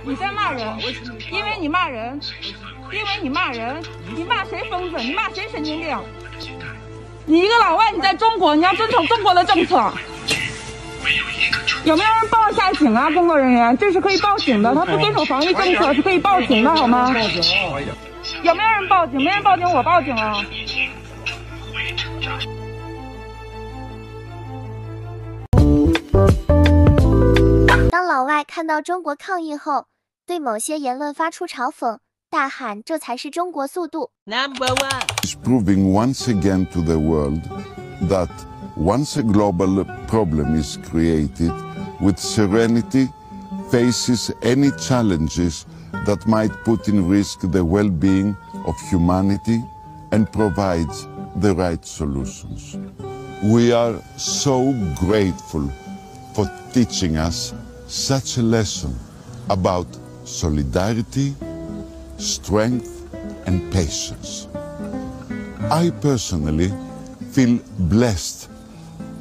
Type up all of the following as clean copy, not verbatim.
你在骂人，因为你骂人，你骂谁疯子？你骂谁神经病？你一个老外，你在中国，你要遵从中国的政策。有没有人报下警啊？工作人员，这是可以报警的，他不遵守防疫政策是可以报警的，好吗？有没有人报警？没人报警，我报警了。当老外看到中国抗疫后，对某些言论发出嘲讽，大喊这才是中国速度。Number one. It's proving once again to the world that once a global problem is created, with serenity faces any challenges that might put in risk the well-being of humanity and provides the right solutions. We are so grateful for teaching us such a lesson about solidarity, strength, and patience. I personally feel blessed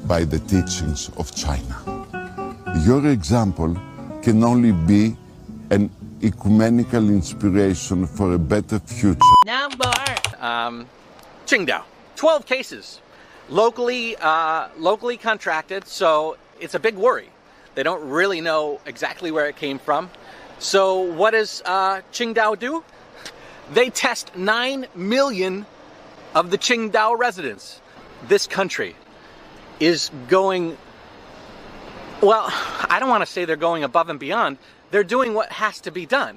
by the teachings of China. Your example can only be an ecumenical inspiration for a better future. Number Qingdao, 12 cases, locally contracted, so it's a big worry. They don't really know exactly where it came from. So what does Qingdao do? They test 9 million of the Qingdao residents. This country is going, well, I don't want to say they're going above and beyond. They're doing what has to be done.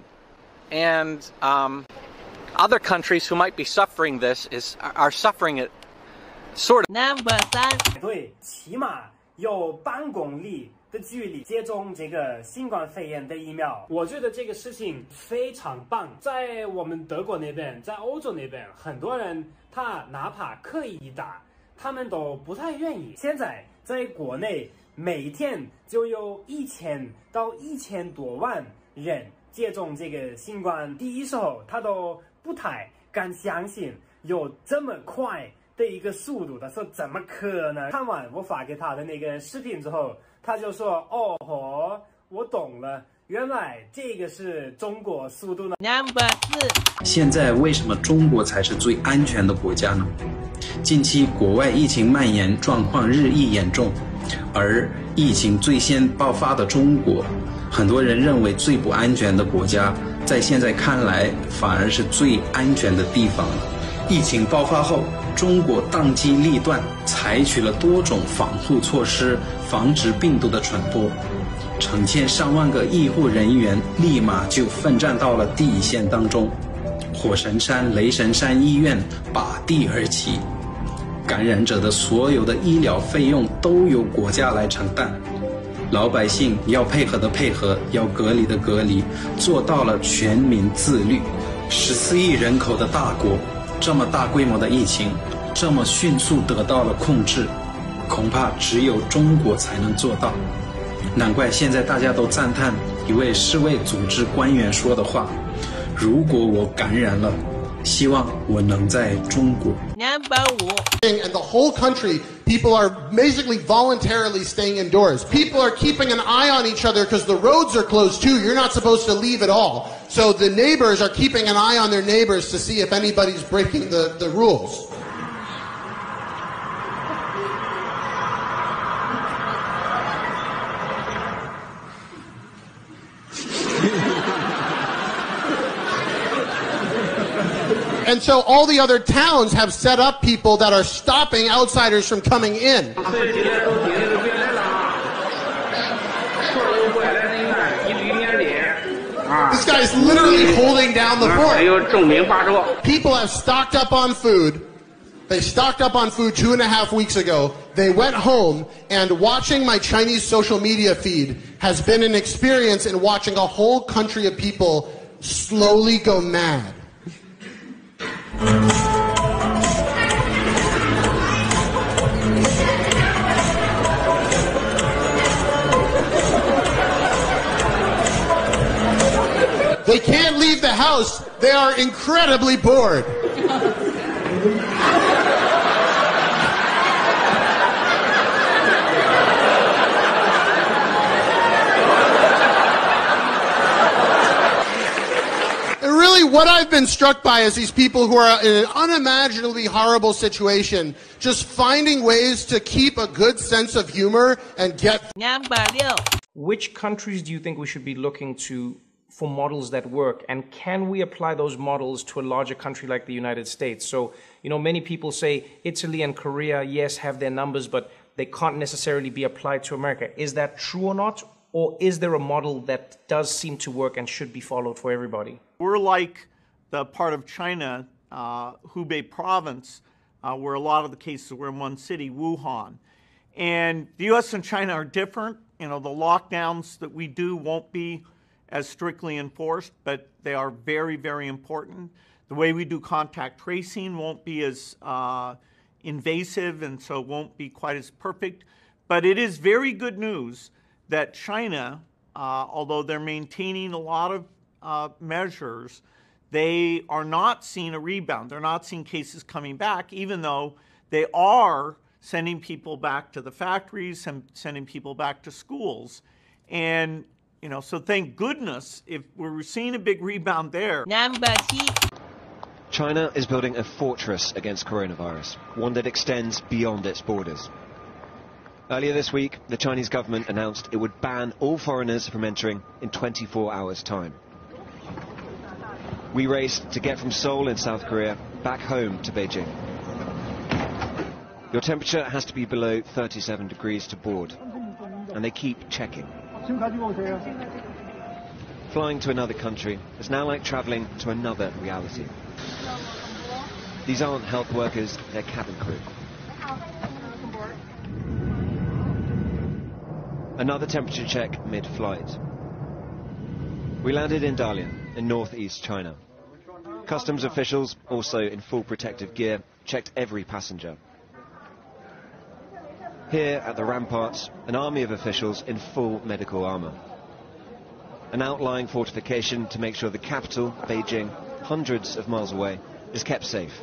And other countries who might be suffering this are suffering it sort of. Number 3. 对，起码有8公里的距离接种这个新冠肺炎的疫苗，我觉得这个事情非常棒。在我们德国那边，在欧洲那边，很多人他哪怕可以打，他们都不太愿意。现在在国内，每天就有1000到1000多万人接种这个新冠。第一时候他都不太敢相信有这么快的一个速度，他说怎么可能？看完我发给他的那个视频之后，他就说：“哦吼，我懂了，原来这个是中国速度呢。” Number 4. 现在为什么中国才是最安全的国家呢？近期国外疫情蔓延状况日益严重，而疫情最先爆发的中国，很多人认为最不安全的国家，在现在看来反而是最安全的地方了。疫情爆发后，中国当机立断，采取了多种防护措施，防止病毒的传播。成千上万个医护人员立马就奋战到了第一线当中，火神山、雷神山医院拔地而起，感染者的所有的医疗费用都由国家来承担，老百姓要配合的配合，要隔离的隔离，做到了全民自律。14亿人口的大国，这么大规模的疫情，这么迅速得到了控制，恐怕只有中国才能做到。难怪现在大家都赞叹一位世卫组织官员说的话：如果我感染了，希望我能在中国。Number 5. And the whole country, people are basically voluntarily staying indoors. People are keeping an eye on each other because the roads are closed too. You're not supposed to leave at all. So the neighbors are keeping an eye on their neighbors to see if anybody's breaking the rules. And so all the other towns have set up people that are stopping outsiders from coming in. This guy's literally holding down the fort. People have stocked up on food. They stocked up on food 2.5 weeks ago. They went home, and watching my Chinese social media feed has been an experience in watching a whole country of people slowly go mad. They can't leave the house. They are incredibly bored. what I've been struck by is these people who are in an unimaginably horrible situation, just finding ways to keep a good sense of humor and get. Number 6. Which countries do you think we should be looking to for models that work? And can we apply those models to a larger country like the United States? So, many people say Italy and Korea, yes, have their numbers, but they can't necessarily be applied to America. Is that true or not? Or is there a model that does seem to work and should be followed for everybody? We're like the part of China, Hubei province, where a lot of the cases were in one city, Wuhan. And the US and China are different. The lockdowns that we do won't be as strictly enforced, but they are very, very important. The way we do contact tracing won't be as invasive, and so won't be quite as perfect. But it is very good news that China, although they're maintaining a lot of measures, they are not seeing a rebound. They're not seeing cases coming back, even though they are sending people back to the factories and sending people back to schools. And, so thank goodness if we're seeing a big rebound there. Number 6. China is building a fortress against coronavirus, one that extends beyond its borders. Earlier this week, the Chinese government announced it would ban all foreigners from entering in 24 hours' time. We raced to get from Seoul in South Korea back home to Beijing. Your temperature has to be below 37 degrees to board, and they keep checking. Flying to another country is now like travelling to another reality. These aren't health workers, they're cabin crew. Another temperature check mid-flight. We landed in Dalian, in northeast China. Customs officials, also in full protective gear, checked every passenger. Here at the ramparts, an army of officials in full medical armour. An outlying fortification to make sure the capital, Beijing, hundreds of miles away, is kept safe.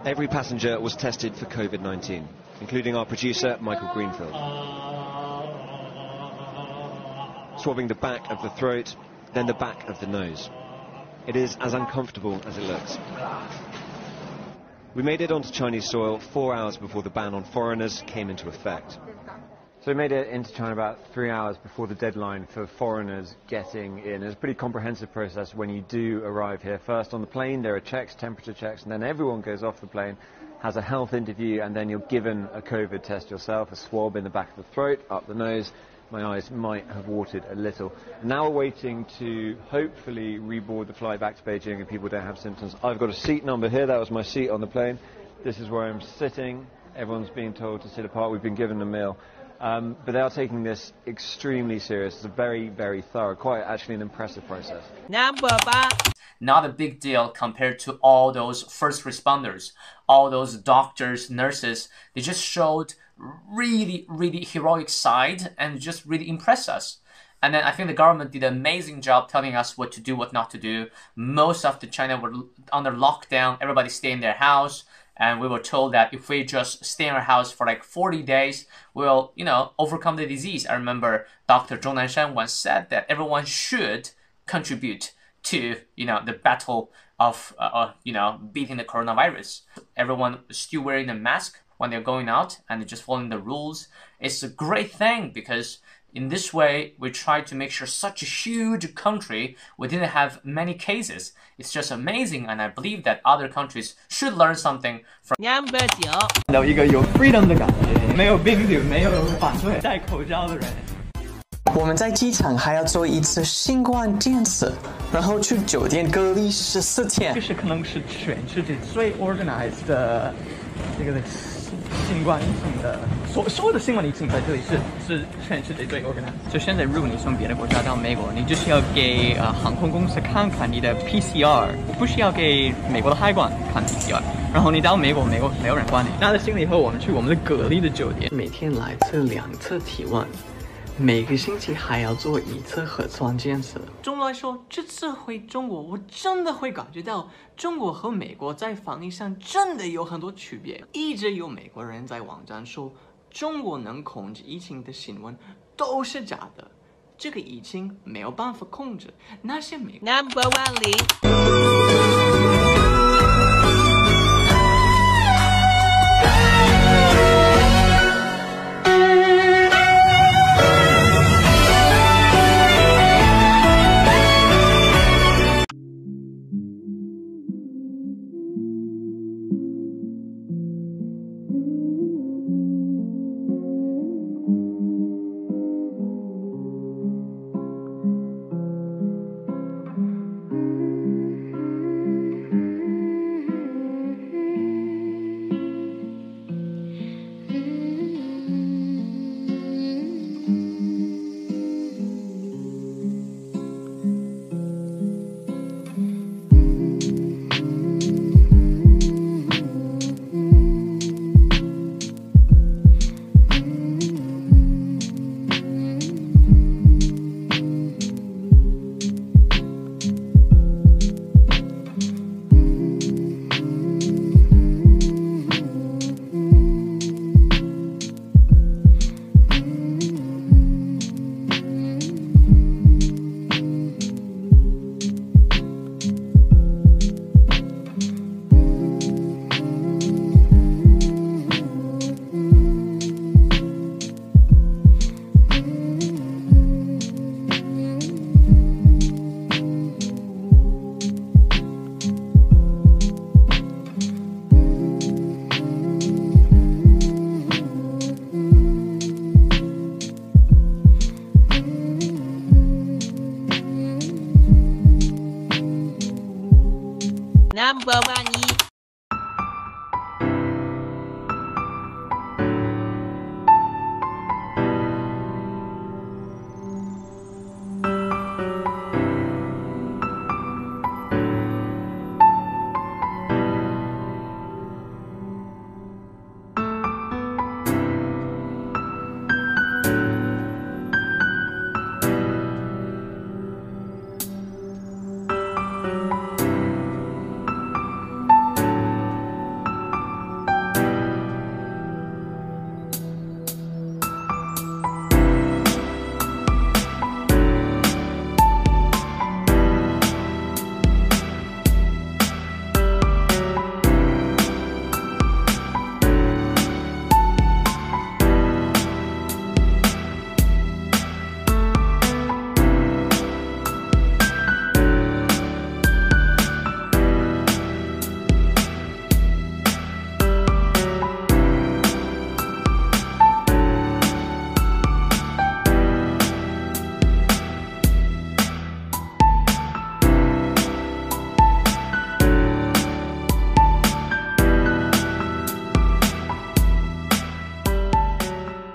Every passenger was tested for COVID-19, including our producer, Michael Greenfield. Swabbing the back of the throat, then the back of the nose. It is as uncomfortable as it looks. We made it onto Chinese soil 4 hours before the ban on foreigners came into effect. So we made it into China about 3 hours before the deadline for foreigners getting in. It's a pretty comprehensive process when you do arrive here. First on the plane there are checks, temperature checks, and then everyone goes off the plane, has a health interview, and then you're given a COVID test yourself, a swab in the back of the throat, up the nose. My eyes might have watered a little. And now we're waiting to hopefully reboard the flight back to Beijing and people don't have symptoms. I've got a seat number here. That was my seat on the plane. This is where I'm sitting. Everyone's being told to sit apart. We've been given a meal. But they are taking this extremely serious. It's a very, very thorough, quite actually an impressive process. Number 5. Not a big deal compared to all those first responders, all those doctors, nurses. They just showed really, really heroic side and just really impressed us. And then I think the government did an amazing job telling us what to do, what not to do. Most of the China were under lockdown. Everybody stay in their house. And we were told that if we just stay in our house for like 40 days, we'll, overcome the disease. I remember Dr. Zhong Nanshan once said that everyone should contribute to, the battle of, beating the coronavirus. Everyone is still wearing a mask when they're going out and they're just following the rules. It's a great thing because in this way, we try to make sure such a huge country, we didn't have many cases. It's just amazing, and I believe that other countries should learn something from. Number 9. 到一个有 freedom 的感觉，没有病毒，没有反对戴口罩的人。我们在机场还要做一次新冠检测，然后去酒店隔离14天。这是可能是全世界最 organized 的这个新冠疫情的，所有的新冠疫情在这里是全世界最 organized。就现在，如果你从别的国家到美国，你就是要给航空公司看看你的 PCR， 不是要给美国的海关看 PCR。然后你到美国没有人管你。拿了行李以后，我们去我们的隔离的酒店，每天来测2次体温。每个星期还要做1次核酸检测。总的来说，这次回中国，我真的会感觉到中国和美国在防疫上真的有很多区别。一直有美国人在网站说中国能控制疫情的新闻都是假的，这个疫情没有办法控制，那些美国 Number 1零。Number 1一。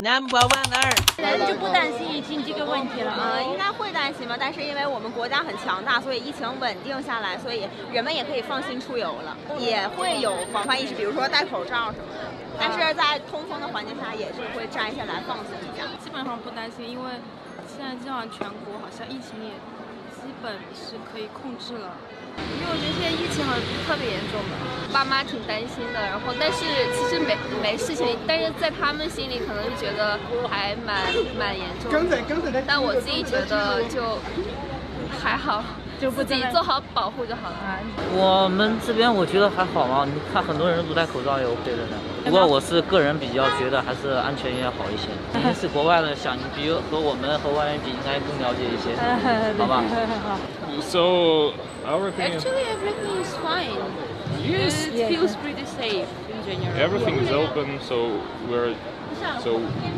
Number 1二。就不担心疫情这个问题了应该会担心吧，但是因为我们国家很强大，所以疫情稳定下来，所以人们也可以放心出游了，也会有防范意识，比如说戴口罩什么的。但是在通风的环境下，也是会摘下来放松一下。基本上不担心，因为现在这样全国好像疫情也基本是可以控制了。因为我觉得现在疫情好像不是特别严重的，爸妈挺担心的，然后但是其实没事情，但是在他们心里可能是觉得还蛮严重的，但我自己觉得就还好，就自己做好保护就好了。我们这边我觉得还好嘛，你看很多人不戴口罩也 OK 的呢。不过我是个人比较觉得还是安全要好一些，毕竟是国外的，想比如和我们和外面比，应该更了解一些，好吧 ？So our opinion. Actually, everything is fine. Yes. It feels pretty safe in general. Everything is open, so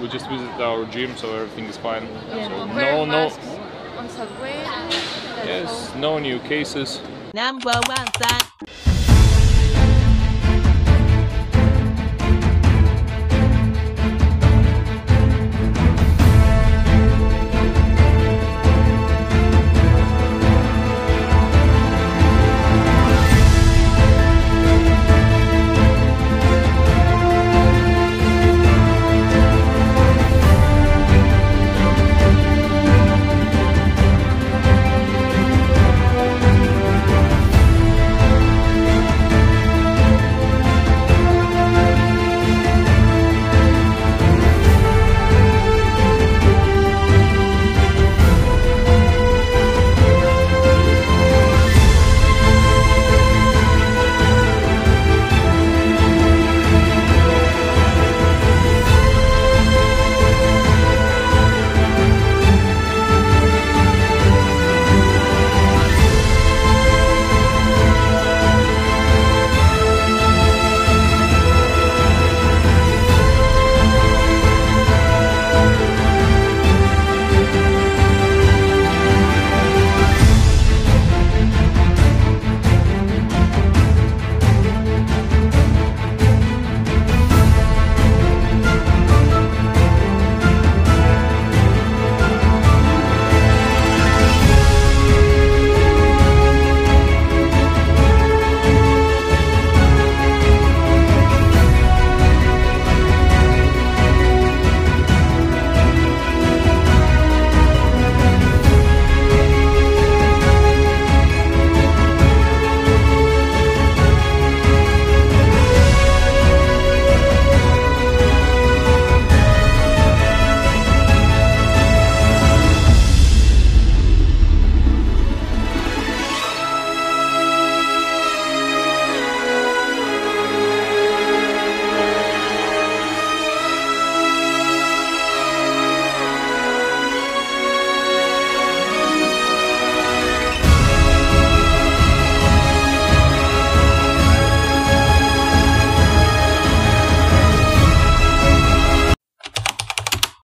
we just visit our gym, so everything is fine. Yeah. So Wear no. masks on subway. Yes, no new cases. Number 1 3。